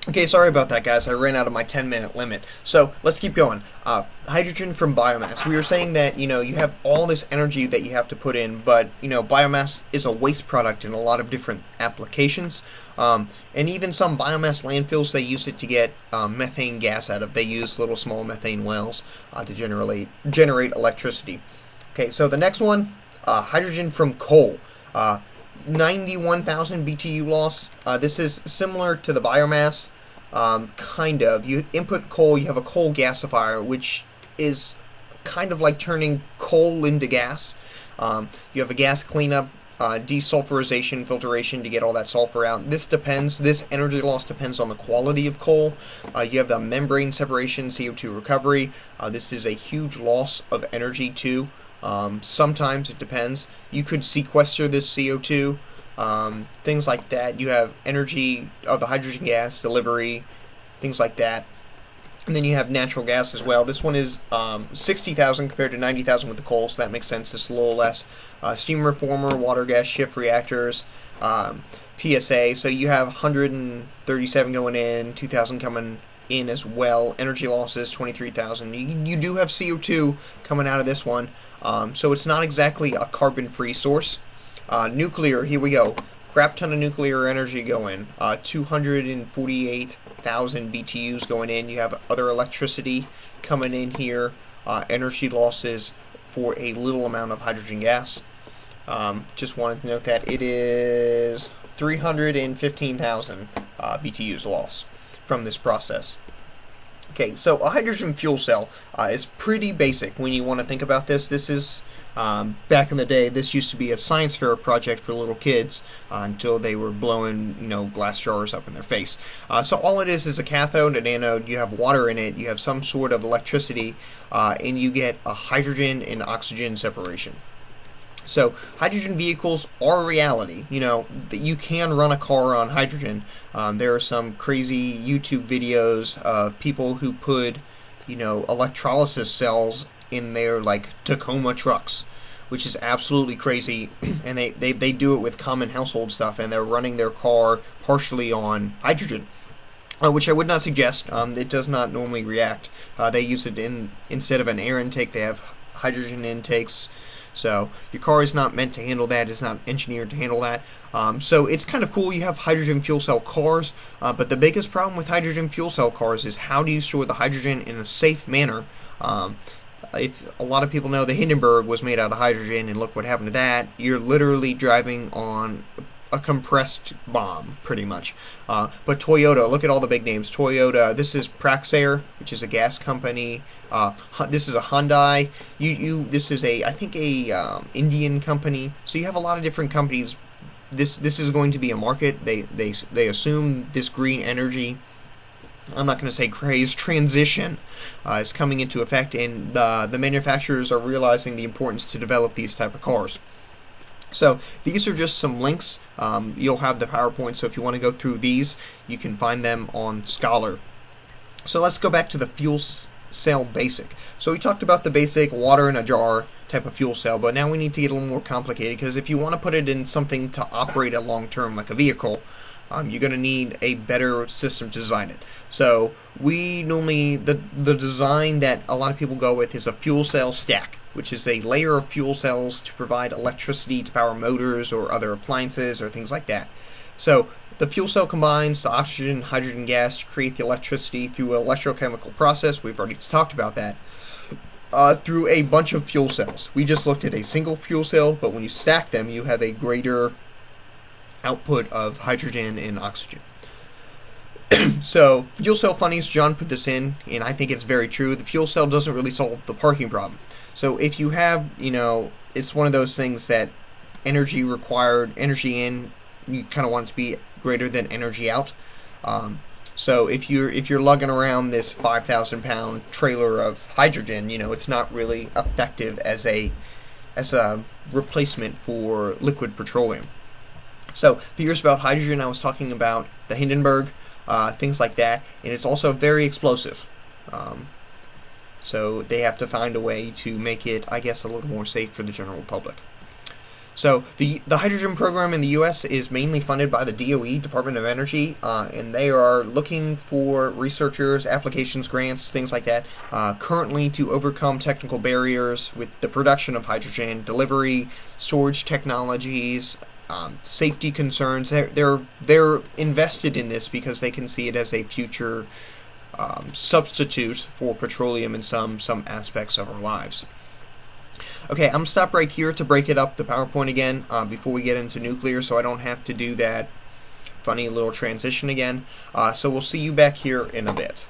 Okay, sorry about that, guys. I ran out of my 10-minute limit. So let's keep going. Hydrogen from biomass. We were saying that you have all this energy that you have to put in, but biomass is a waste product in a lot of different applications. And even some biomass landfills, they use it to get methane gas out of. They use little small methane wells to generate electricity. Okay, so the next one, hydrogen from coal. 91,000 BTU loss. This is similar to the biomass, kind of. You input coal, you have a coal gasifier, which is kind of like turning coal into gas. You have a gas cleanup, desulfurization, filtration to get all that sulfur out. This energy loss depends on the quality of coal. You have the membrane separation, CO2 recovery. This is a huge loss of energy too. Sometimes it depends. You could sequester this CO2, things like that. You have energy of the hydrogen gas delivery, things like that. And then you have natural gas as well. This one is 60,000 compared to 90,000 with the coal, so that makes sense. It's a little less. Steam reformer, water gas shift reactors, PSA. So you have 137 going in, 2,000 coming in as well. Energy losses 23,000. You do have CO2 coming out of this one, so it's not exactly a carbon-free source. Nuclear, here we go. Crap ton of nuclear energy going. 248,000 BTUs going in. You have other electricity coming in here. Energy losses for a little amount of hydrogen gas. Just wanted to note that it is 315,000 BTUs loss from this process. Okay, so a hydrogen fuel cell is pretty basic when you want to think about this. This is, back in the day, this used to be a science fair project for little kids until they were blowing, glass jars up in their face. So all it is a cathode, an anode, you have water in it, you have some sort of electricity, and you get a hydrogen and oxygen separation. So hydrogen vehicles are a reality. That you can run a car on hydrogen. There are some crazy YouTube videos of people who put, electrolysis cells in their like Tacoma trucks, which is absolutely crazy. And they do it with common household stuff, and they're running their car partially on hydrogen. Which I would not suggest. It does not normally react. They use it instead of an air intake, they have hydrogen intakes. So your car is not meant to handle that. It's not engineered to handle that. So it's kind of cool. You have hydrogen fuel cell cars, but the biggest problem with hydrogen fuel cell cars is how do you store the hydrogen in a safe manner? If a lot of people know, the Hindenburg was made out of hydrogen, and look what happened to that. You're literally driving on a compressed bomb, pretty much. But Toyota, look at all the big names. Toyota, this is Praxair, which is a gas company. This is a Hyundai. This is I think a Indian company. So you have a lot of different companies. This is going to be a market. They assume this green energy, I'm not going to say craze, transition is coming into effect, and the manufacturers are realizing the importance to develop these type of cars. So these are just some links. You'll have the PowerPoint, so if you want to go through these, you can find them on Scholar. So let's go back to the fuel cell basic. So we talked about the basic water in a jar type of fuel cell, but now we need to get a little more complicated, because if you want to put it in something to operate a long term like a vehicle, you're going to need a better system to design it. So we normally, the design that a lot of people go with is a fuel cell stack, which is a layer of fuel cells to provide electricity to power motors or other appliances or things like that. So the fuel cell combines the oxygen and hydrogen gas to create the electricity through an electrochemical process. We've already talked about that. Through a bunch of fuel cells. We just looked at a single fuel cell, but when you stack them, you have a greater output of hydrogen and oxygen. So, fuel cell funnies, John put this in, and I think it's very true. The fuel cell doesn't really solve the parking problem. So if you have, it's one of those things that energy in, you kind of want it to be greater than energy out. So if you're lugging around this 5,000-pound trailer of hydrogen, it's not really effective as a replacement for liquid petroleum. So if you're curious about hydrogen, I was talking about the Hindenburg, things like that, and it's also very explosive. So they have to find a way to make it, I guess, a little more safe for the general public. So the hydrogen program in the U.S. is mainly funded by the DOE, Department of Energy, and they are looking for researchers, applications, grants, things like that, currently to overcome technical barriers with the production of hydrogen, delivery, storage technologies, safety concerns. They're invested in this because they can see it as a future substitute for petroleum in some aspects of our lives. Okay, I'm going to stop right here to break it up, the PowerPoint again, before we get into nuclear, so I don't have to do that funny little transition again. So we'll see you back here in a bit.